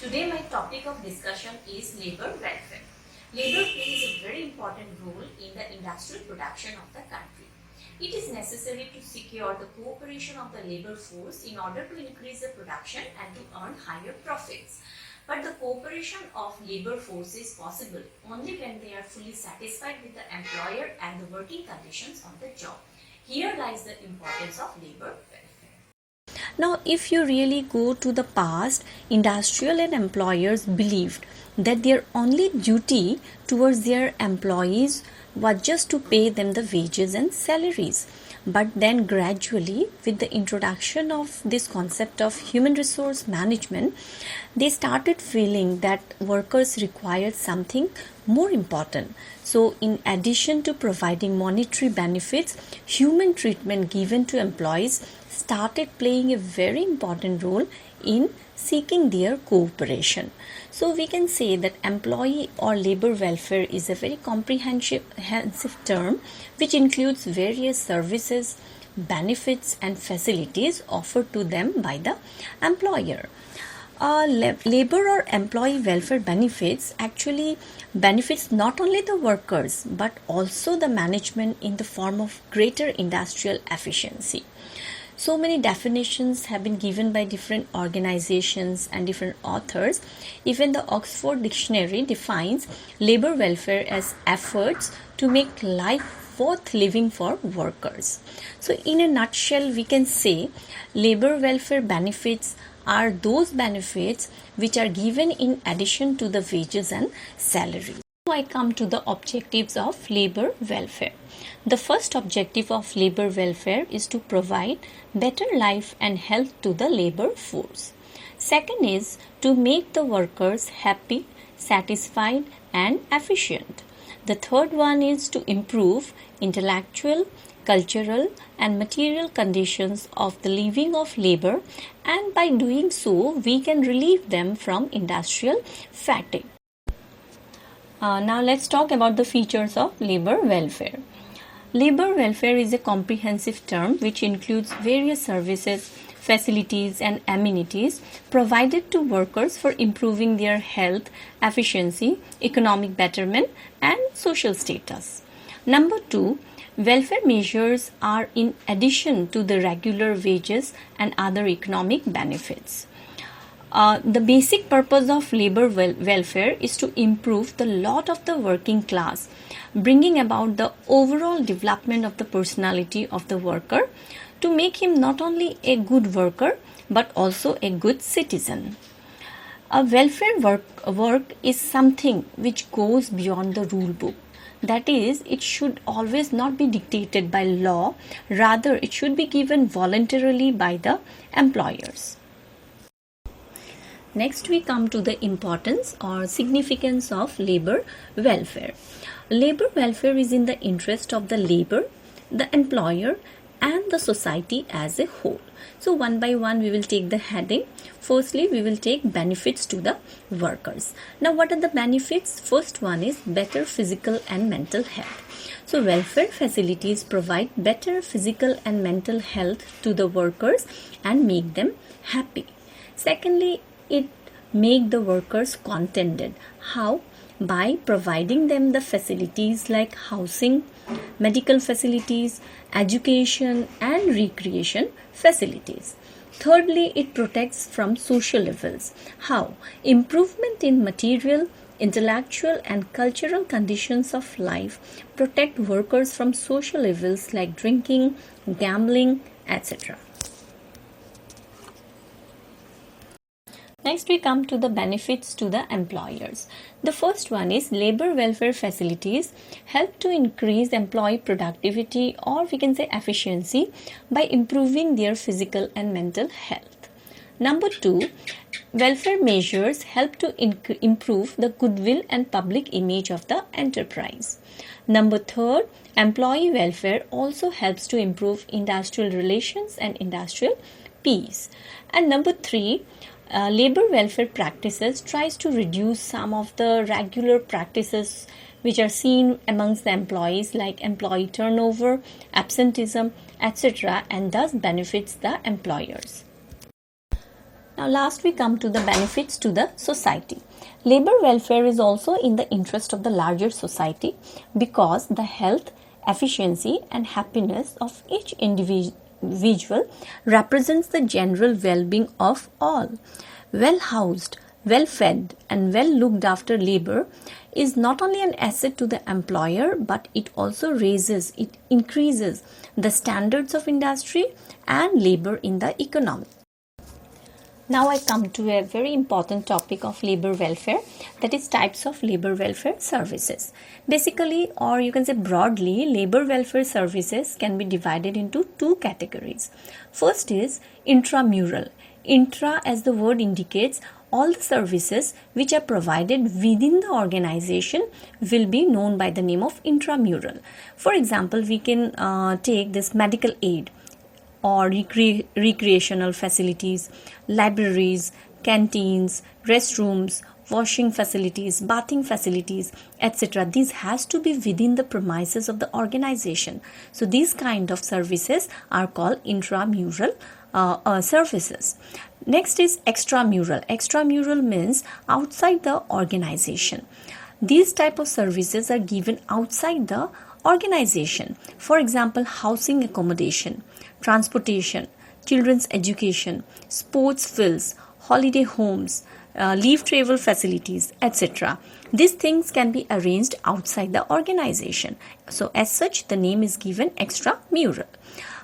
Today my topic of discussion is labor welfare. Labor plays a very important role in the industrial production of the country. It is necessary to secure the cooperation of the labor force in order to increase the production and to earn higher profits. But the cooperation of labor force is possible only when they are fully satisfied with the employer and the working conditions of the job. Here lies the importance of labor welfare. Now, if you really go to the past, industrial and employers believed that their only duty towards their employees was just to pay them the wages and salaries. But then, gradually, with the introduction of this concept of human resource management, they started feeling that workers required something more important. So, in addition to providing monetary benefits, human treatment given to employees started playing a very important role in seeking their cooperation. So we can say that employee or labor welfare is a very comprehensive term which includes various services, benefits and facilities offered to them by the employer. Labor or employee welfare benefits actually benefits not only the workers but also the management in the form of greater industrial efficiency. So many definitions have been given by different organizations and different authors. Even the Oxford Dictionary defines labor welfare as efforts to make life worth living for workers. So in a nutshell, we can say labor welfare benefits are those benefits which are given in addition to the wages and salary. Now I come to the objectives of labor welfare. The first objective of labor welfare is to provide better life and health to the labor force. Second is to make the workers happy, satisfied and efficient. The third one is to improve intellectual, cultural and material conditions of the living of labor, and by doing so we can relieve them from industrial fatigue. Now let's talk about the features of labor welfare. Labor welfare is a comprehensive term which includes various services, facilities and amenities provided to workers for improving their health, efficiency, economic betterment and social status. Number 2, welfare measures are in addition to the regular wages and other economic benefits. The basic purpose of labor welfare is to improve the lot of the working class, bringing about the overall development of the personality of the worker to make him not only a good worker but also a good citizen. A welfare work is something which goes beyond the rule book. That is, it should always not be dictated by law, rather it should be given voluntarily by the employers. Next, we come to the importance or significance of labor welfare. Labor welfare is in the interest of the labor, the employer, and the society as a whole. So, one by one, we will take the heading. Firstly, we will take benefits to the workers. Now, what are the benefits? First one is better physical and mental health. So, welfare facilities provide better physical and mental health to the workers and make them happy. Secondly, it make the workers contented. How? By providing them the facilities like housing, medical facilities, education and recreation facilities. Thirdly, it protects from social evils. How? Improvement in material, intellectual and cultural conditions of life protect workers from social evils like drinking, gambling, etc. Next, we come to the benefits to the employers. The first one is labor welfare facilities help to increase employee productivity, or we can say efficiency, by improving their physical and mental health. Number 2, welfare measures help to improve the goodwill and public image of the enterprise. Number 3, employee welfare also helps to improve industrial relations and industrial peace. And number 3, labor welfare practices tries to reduce some of the regular practices which are seen amongst the employees like employee turnover, absenteeism, etc., and thus benefits the employers. Now, last we come to the benefits to the society. Labor welfare is also in the interest of the larger society because the health, efficiency, and happiness of each individual represents the general well being of all. Well housed, well fed, and well looked after labor is not only an asset to the employer but it also increases the standards of industry and labor in the economy. Now I come to a very important topic of labor welfare, that is types of labor welfare services. Basically, or you can say broadly, labor welfare services can be divided into two categories. First is intramural. Intra, as the word indicates, all the services which are provided within the organization will be known by the name of intramural. For example, we can take this medical aid or recreational facilities, libraries, canteens, restrooms, washing facilities, bathing facilities, etc. These has to be within the premises of the organization. So these kind of services are called intramural services. Next is extramural. Extramural means outside the organization. These type of services are given outside the organization. For example, housing accommodation, transportation, children's education, sports fields, holiday homes, leave travel facilities, etc. These things can be arranged outside the organization. So, as such, the name is given extramural.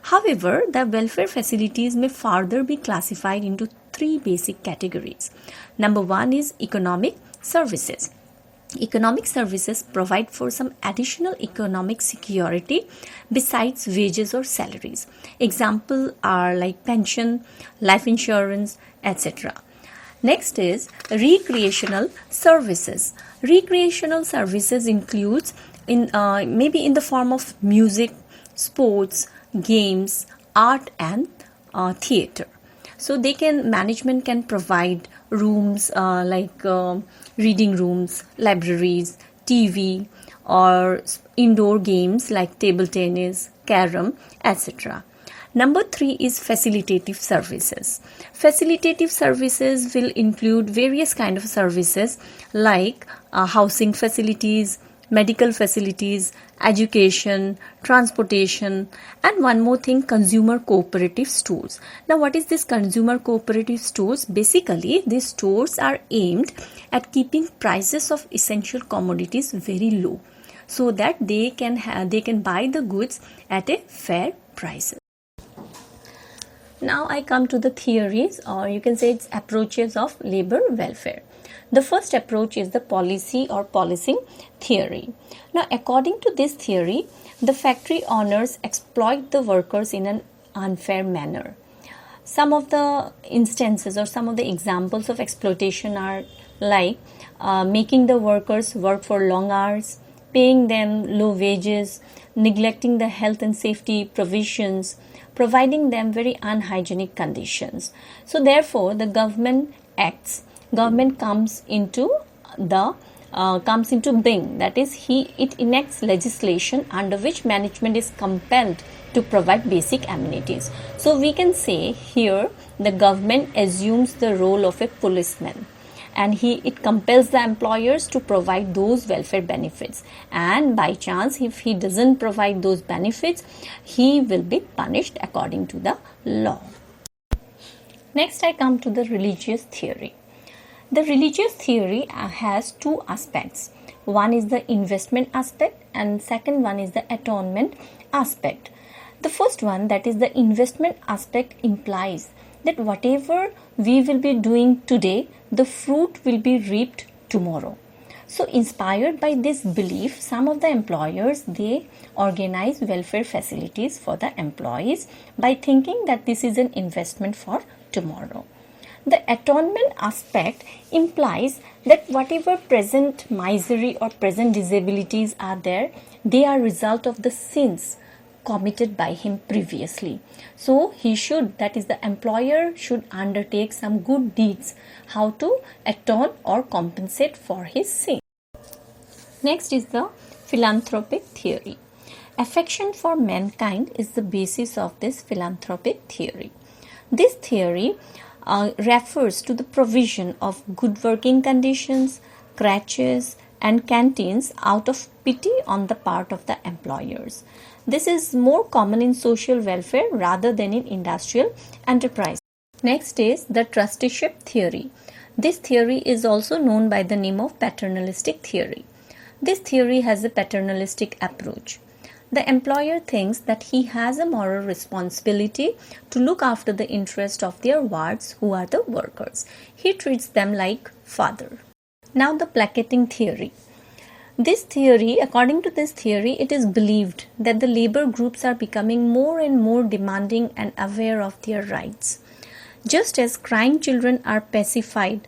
However, the welfare facilities may further be classified into three basic categories. Number one is economic services. Economic services provide for some additional economic security besides wages or salaries. Examples are like pension, life insurance, etc. Next is recreational services. Recreational services includes maybe in the form of music, sports, games, art, and theater. So management can provide rooms like reading rooms, libraries, TV, or indoor games like table tennis, carom, etc. Number 3 is facilitative services. Facilitative services will include various kind of services like housing facilities, medical facilities, education, transportation, and one more thing, consumer cooperative stores. Now, what is this consumer cooperative stores? Basically, these stores are aimed at keeping prices of essential commodities very low so that they can buy the goods at a fair price. Now I come to the theories, or you can say it's approaches of labor welfare. The first approach is the policy or policing theory. Now, according to this theory, the factory owners exploit the workers in an unfair manner. Some of the instances or some of the examples of exploitation are like making the workers work for long hours, paying them low wages, neglecting the health and safety provisions, providing them very unhygienic conditions. So therefore, the government comes into being, that is, it enacts legislation under which management is compelled to provide basic amenities. So we can say here the government assumes the role of a policeman, and it compels the employers to provide those welfare benefits, and by chance if he doesn't provide those benefits, he will be punished according to the law. Next, I come to the religious theory. The religious theory has two aspects. One is the investment aspect and second one is the atonement aspect. The first one, that is the investment aspect, implies that whatever we will be doing today, the fruit will be reaped tomorrow. So inspired by this belief, some of the employers, they organize welfare facilities for the employees by thinking that this is an investment for tomorrow. The atonement aspect implies that whatever present misery or present disabilities are there, they are result of the sins committed by him previously. So the employer should undertake some good deeds, how to atone or compensate for his sin. Next is the philanthropic theory. Affection for mankind is the basis of this philanthropic theory. This theory refers to the provision of good working conditions, crèches, and canteens out of pity on the part of the employers. This is more common in social welfare rather than in industrial enterprise. Next is the trusteeship theory. This theory is also known by the name of paternalistic theory. This theory has a paternalistic approach. The employer thinks that he has a moral responsibility to look after the interest of their wards, who are the workers. He treats them like father. Now the placating theory. According to this theory, it is believed that the labor groups are becoming more and more demanding and aware of their rights. Just as crying children are pacified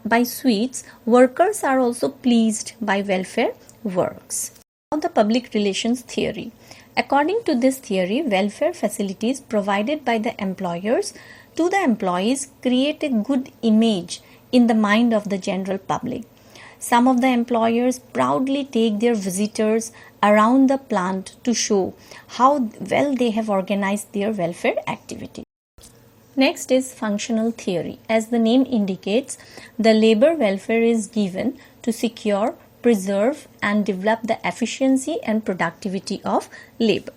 by sweets, workers are also pleased by welfare works. Now the public relations theory. According to this theory, welfare facilities provided by the employers to the employees create a good image in the mind of the general public. Some of the employers proudly take their visitors around the plant to show how well they have organized their welfare activity. Next is functional theory. As the name indicates, the labor welfare is given to secure, preserve, and develop the efficiency and productivity of labor.